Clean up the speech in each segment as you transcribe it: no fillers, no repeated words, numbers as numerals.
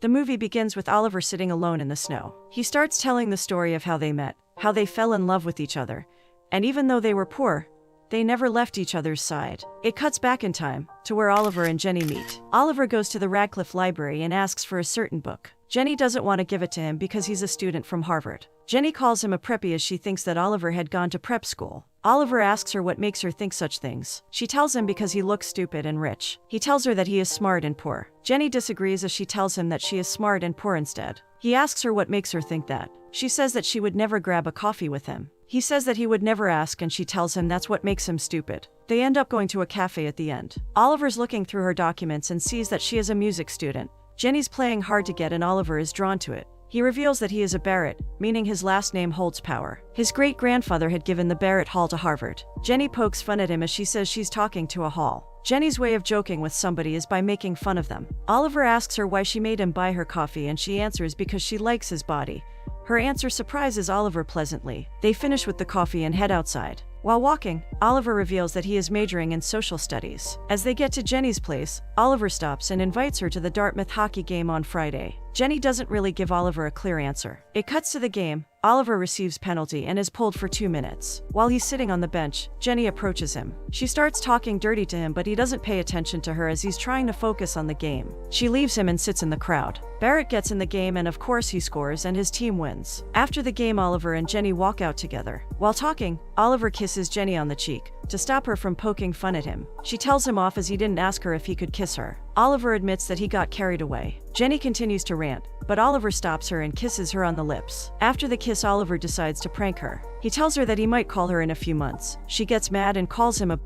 The movie begins with Oliver sitting alone in the snow. He starts telling the story of how they met, how they fell in love with each other, and even though they were poor, they never left each other's side. It cuts back in time, to where Oliver and Jenny meet. Oliver goes to the Radcliffe Library and asks for a certain book. Jenny doesn't want to give it to him because he's a student from Harvard. Jenny calls him a preppy as she thinks that Oliver had gone to prep school. Oliver asks her what makes her think such things. She tells him because he looks stupid and rich. He tells her that he is smart and poor. Jenny disagrees as she tells him that she is smart and poor instead. He asks her what makes her think that. She says that she would never grab a coffee with him. He says that he would never ask, and she tells him that's what makes him stupid. They end up going to a cafe at the end. Oliver's looking through her documents and sees that she is a music student. Jenny's playing hard to get and Oliver is drawn to it. He reveals that he is a Barrett, meaning his last name holds power. His great-grandfather had given the Barrett Hall to Harvard. Jenny pokes fun at him as she says she's talking to a hall. Jenny's way of joking with somebody is by making fun of them. Oliver asks her why she made him buy her coffee, and she answers because she likes his body. Her answer surprises Oliver pleasantly. They finish with the coffee and head outside. While walking, Oliver reveals that he is majoring in social studies. As they get to Jenny's place, Oliver stops and invites her to the Dartmouth hockey game on Friday. Jenny doesn't really give Oliver a clear answer. It cuts to the game. Oliver receives penalty and is pulled for 2 minutes. While he's sitting on the bench, Jenny approaches him. She starts talking dirty to him, but he doesn't pay attention to her as he's trying to focus on the game. She leaves him and sits in the crowd. Barrett gets in the game and of course he scores and his team wins. After the game, Oliver and Jenny walk out together. While talking, Oliver kisses Jenny on the cheek to stop her from poking fun at him. She tells him off as he didn't ask her if he could kiss her. Oliver admits that he got carried away. Jenny continues to rant, but Oliver stops her and kisses her on the lips. After the kiss, Oliver decides to prank her. He tells her that he might call her in a few months. She gets mad and calls him a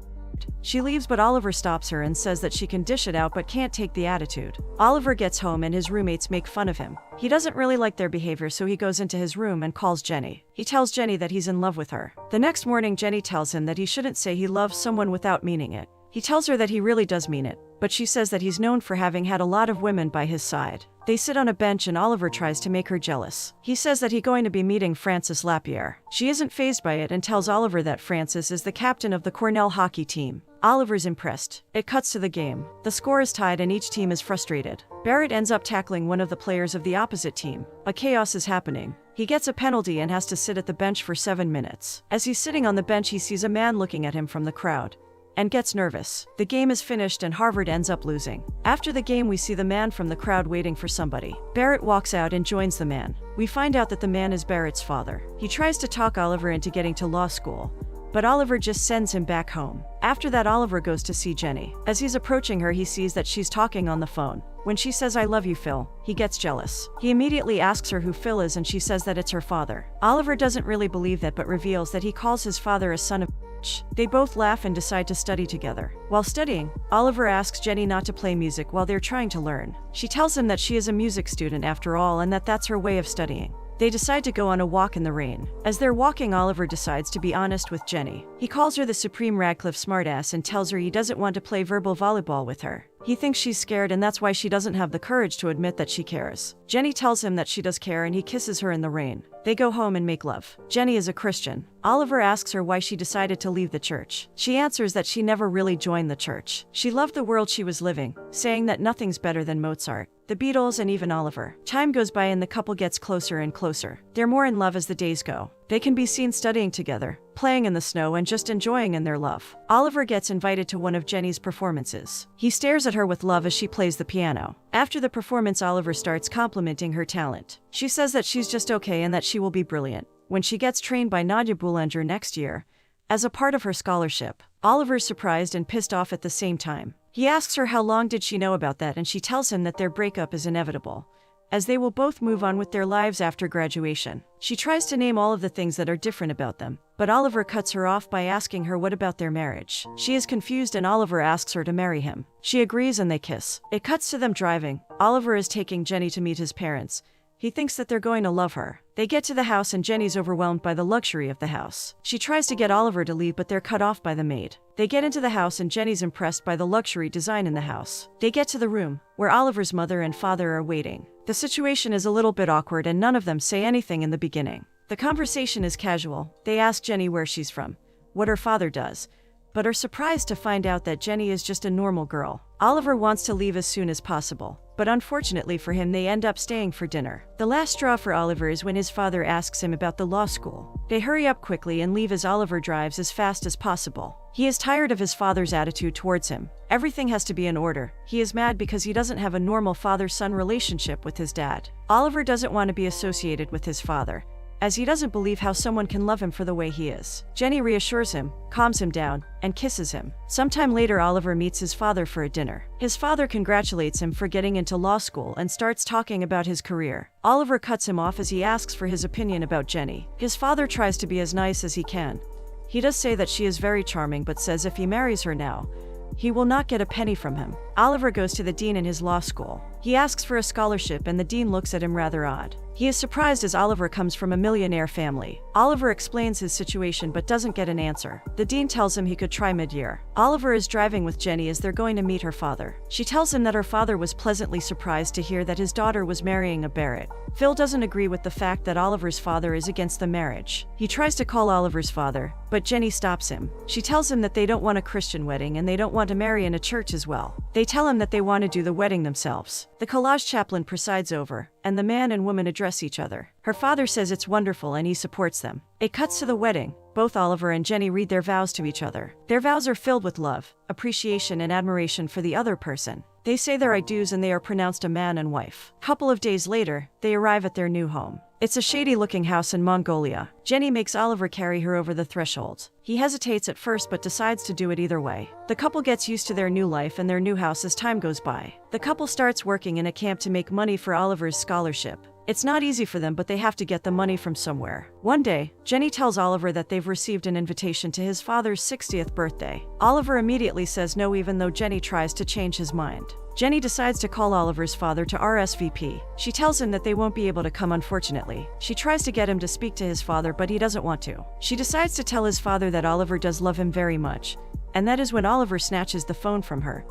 She leaves, but Oliver stops her and says that she can dish it out but can't take the attitude. Oliver gets home and his roommates make fun of him. He doesn't really like their behavior, so he goes into his room and calls Jenny. He tells Jenny that he's in love with her. The next morning, Jenny tells him that he shouldn't say he loves someone without meaning it. He tells her that he really does mean it, but she says that he's known for having had a lot of women by his side. They sit on a bench and Oliver tries to make her jealous. He says that he's going to be meeting Frances Lapierre. She isn't fazed by it and tells Oliver that Frances is the captain of the Cornell hockey team. Oliver's impressed. It cuts to the game. The score is tied and each team is frustrated. Barrett ends up tackling one of the players of the opposite team. A chaos is happening. He gets a penalty and has to sit at the bench for 7 minutes. As he's sitting on the bench, he sees a man looking at him from the crowd and gets nervous. The game is finished and Harvard ends up losing. After the game, we see the man from the crowd waiting for somebody. Barrett walks out and joins the man. We find out that the man is Barrett's father. He tries to talk Oliver into getting to law school, but Oliver just sends him back home. After that, Oliver goes to see Jenny. As he's approaching her, he sees that she's talking on the phone. When she says, "I love you, Phil," he gets jealous. He immediately asks her who Phil is and she says that it's her father. Oliver doesn't really believe that, but reveals that he calls his father a son of bitch. They both laugh and decide to study together. While studying, Oliver asks Jenny not to play music while they're trying to learn. She tells him that she is a music student after all and that that's her way of studying. They decide to go on a walk in the rain. As they're walking, Oliver decides to be honest with Jenny. He calls her the supreme Radcliffe smartass and tells her he doesn't want to play verbal volleyball with her. He thinks she's scared and that's why she doesn't have the courage to admit that she cares. Jenny tells him that she does care and he kisses her in the rain. They go home and make love. Jenny is a Christian. Oliver asks her why she decided to leave the church. She answers that she never really joined the church. She loved the world she was living, saying that nothing's better than Mozart, the Beatles, and even Oliver. Time goes by and the couple gets closer and closer. They're more in love as the days go. They can be seen studying together, playing in the snow, and just enjoying in their love. Oliver gets invited to one of Jenny's performances. He stares at her with love as she plays the piano. After the performance, Oliver starts complimenting her talent. She says that she's just okay and that she will be brilliant when she gets trained by Nadia Boulanger next year as a part of her scholarship. Oliver's surprised and pissed off at the same time. He asks her how long did she know about that, and she tells him that their breakup is inevitable, as they will both move on with their lives after graduation. She tries to name all of the things that are different about them, but Oliver cuts her off by asking her what about their marriage. She is confused and Oliver asks her to marry him. She agrees and they kiss. It cuts to them driving. Oliver is taking Jenny to meet his parents. He thinks that they're going to love her. They get to the house and Jenny's overwhelmed by the luxury of the house. She tries to get Oliver to leave, but they're cut off by the maid. They get into the house and Jenny's impressed by the luxury design in the house. They get to the room where Oliver's mother and father are waiting. The situation is a little bit awkward and none of them say anything in the beginning. The conversation is casual. They ask Jenny where she's from, what her father does, but are surprised to find out that Jenny is just a normal girl. Oliver wants to leave as soon as possible, but unfortunately for him they end up staying for dinner. The last straw for Oliver is when his father asks him about the law school. They hurry up quickly and leave as Oliver drives as fast as possible. He is tired of his father's attitude towards him. Everything has to be in order. He is mad because he doesn't have a normal father-son relationship with his dad. Oliver doesn't want to be associated with his father, as he doesn't believe how someone can love him for the way he is. Jenny reassures him, calms him down, and kisses him. Sometime later, Oliver meets his father for a dinner. His father congratulates him for getting into law school and starts talking about his career. Oliver cuts him off as he asks for his opinion about Jenny. His father tries to be as nice as he can. He does say that she is very charming, but says if he marries her now, he will not get a penny from him. Oliver goes to the dean in his law school. He asks for a scholarship and the dean looks at him rather odd. He is surprised as Oliver comes from a millionaire family. Oliver explains his situation but doesn't get an answer. The dean tells him he could try mid-year. Oliver is driving with Jenny as they're going to meet her father. She tells him that her father was pleasantly surprised to hear that his daughter was marrying a Barrett. Phil doesn't agree with the fact that Oliver's father is against the marriage. He tries to call Oliver's father, but Jenny stops him. She tells him that they don't want a Christian wedding and they don't want to marry in a church as well. They tell him that they want to do the wedding themselves. The collage chaplain presides over, and the man and woman address each other. Her father says it's wonderful and he supports them. It cuts to the wedding. Both Oliver and Jenny read their vows to each other. Their vows are filled with love, appreciation, and admiration for the other person. They say their I do's and they are pronounced a man and wife. A couple of days later, they arrive at their new home. It's a shady-looking house in Mongolia. Jenny makes Oliver carry her over the threshold. He hesitates at first but decides to do it either way. The couple gets used to their new life and their new house as time goes by. The couple starts working in a camp to make money for Oliver's scholarship. It's not easy for them, but they have to get the money from somewhere. One day, Jenny tells Oliver that they've received an invitation to his father's 60th birthday. Oliver immediately says no, even though Jenny tries to change his mind. Jenny decides to call Oliver's father to RSVP. She tells him that they won't be able to come, unfortunately. She tries to get him to speak to his father, but he doesn't want to. She decides to tell his father that Oliver does love him very much, and that is when Oliver snatches the phone from her,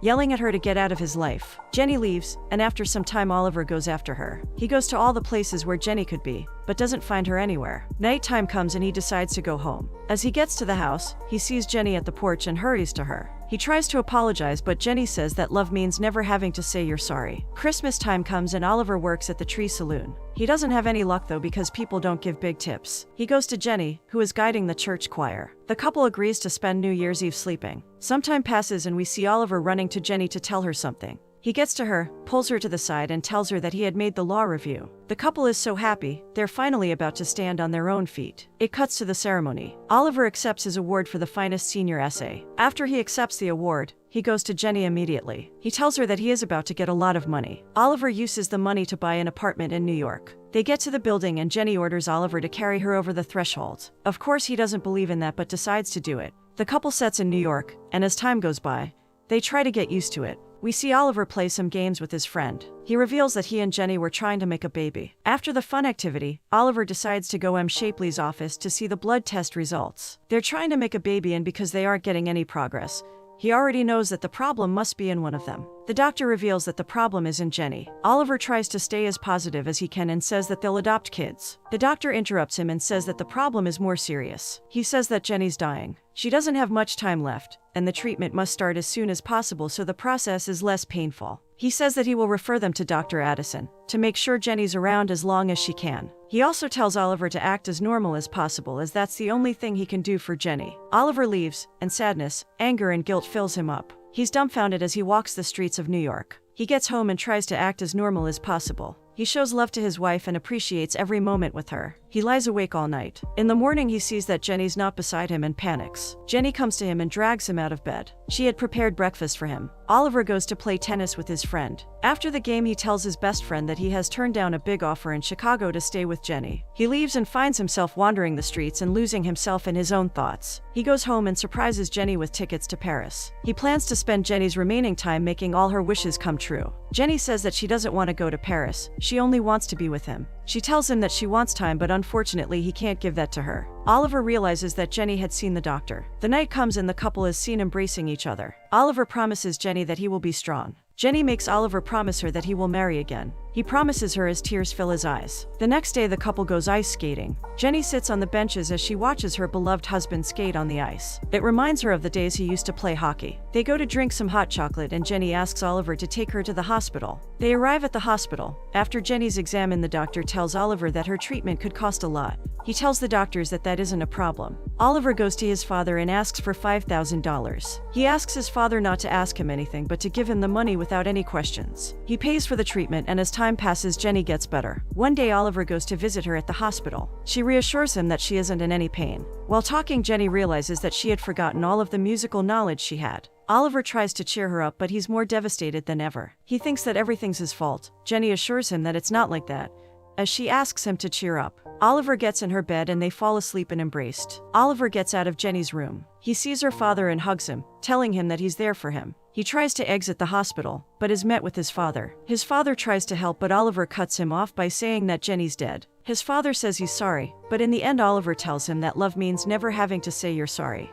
yelling at her to get out of his life. Jenny leaves, and after some time Oliver goes after her. He goes to all the places where Jenny could be, but doesn't find her anywhere. Nighttime comes and he decides to go home. As he gets to the house, he sees Jenny at the porch and hurries to her. He tries to apologize, but Jenny says that love means never having to say you're sorry. Christmas time comes and Oliver works at the Tree Saloon. He doesn't have any luck though because people don't give big tips. He goes to Jenny, who is guiding the church choir. The couple agrees to spend New Year's Eve sleeping. Some time passes and we see Oliver running to Jenny to tell her something. He gets to her, pulls her to the side, and tells her that he had made the law review. The couple is so happy, they're finally about to stand on their own feet. It cuts to the ceremony. Oliver accepts his award for the finest senior essay. After he accepts the award, he goes to Jenny immediately. He tells her that he is about to get a lot of money. Oliver uses the money to buy an apartment in New York. They get to the building and Jenny orders Oliver to carry her over the threshold. Of course, he doesn't believe in that but decides to do it. The couple sets in New York, and as time goes by, they try to get used to it. We see Oliver play some games with his friend. He reveals that he and Jenny were trying to make a baby. After the fun activity, Oliver decides to go to Shapley's office to see the blood test results. They're trying to make a baby, and because they aren't getting any progress, he already knows that the problem must be in one of them. The doctor reveals that the problem is in Jenny. Oliver tries to stay as positive as he can and says that they'll adopt kids. The doctor interrupts him and says that the problem is more serious. He says that Jenny's dying. She doesn't have much time left, and the treatment must start as soon as possible so the process is less painful. He says that he will refer them to Dr. Addison to make sure Jenny's around as long as she can. He also tells Oliver to act as normal as possible, as that's the only thing he can do for Jenny. Oliver leaves, and sadness, anger, and guilt fills him up. He's dumbfounded as he walks the streets of New York. He gets home and tries to act as normal as possible. He shows love to his wife and appreciates every moment with her. He lies awake all night. In the morning, he sees that Jenny's not beside him and panics. Jenny comes to him and drags him out of bed. She had prepared breakfast for him. Oliver goes to play tennis with his friend. After the game, he tells his best friend that he has turned down a big offer in Chicago to stay with Jenny. He leaves and finds himself wandering the streets and losing himself in his own thoughts. He goes home and surprises Jenny with tickets to Paris. He plans to spend Jenny's remaining time making all her wishes come true. Jenny says that she doesn't want to go to Paris. She only wants to be with him. She tells him that she wants time, but unfortunately he can't give that to her. Oliver realizes that Jenny had seen the doctor. The night comes and the couple is seen embracing each other. Oliver promises Jenny that he will be strong. Jenny makes Oliver promise her that he will marry again. He He promises her as tears fill his eyes. The next day, the couple goes ice skating. Jenny sits on the benches as she watches her beloved husband skate on the ice. It reminds her of the days he used to play hockey. They go to drink some hot chocolate and Jenny asks Oliver to take her to the hospital. They arrive at the hospital. After Jenny's exam, the doctor tells Oliver that her treatment could cost a lot. He tells the doctors that that isn't a problem. Oliver goes to his father and asks for $5,000. He asks his father not to ask him anything but to give him the money without any questions. He pays for the treatment, and as time passes, Jenny gets better. One day, Oliver goes to visit her at the hospital. She reassures him that she isn't in any pain. While talking, Jenny realizes that she had forgotten all of the musical knowledge she had. Oliver tries to cheer her up, but he's more devastated than ever. He thinks that everything's his fault. Jenny assures him that it's not like that, as she asks him to cheer up. Oliver gets in her bed and they fall asleep and embraced. Oliver gets out of Jenny's room. He sees her father and hugs him, telling him that he's there for him. He tries to exit the hospital, but is met with his father. His father tries to help, but Oliver cuts him off by saying that Jenny's dead. His father says he's sorry, but in the end Oliver tells him that love means never having to say you're sorry.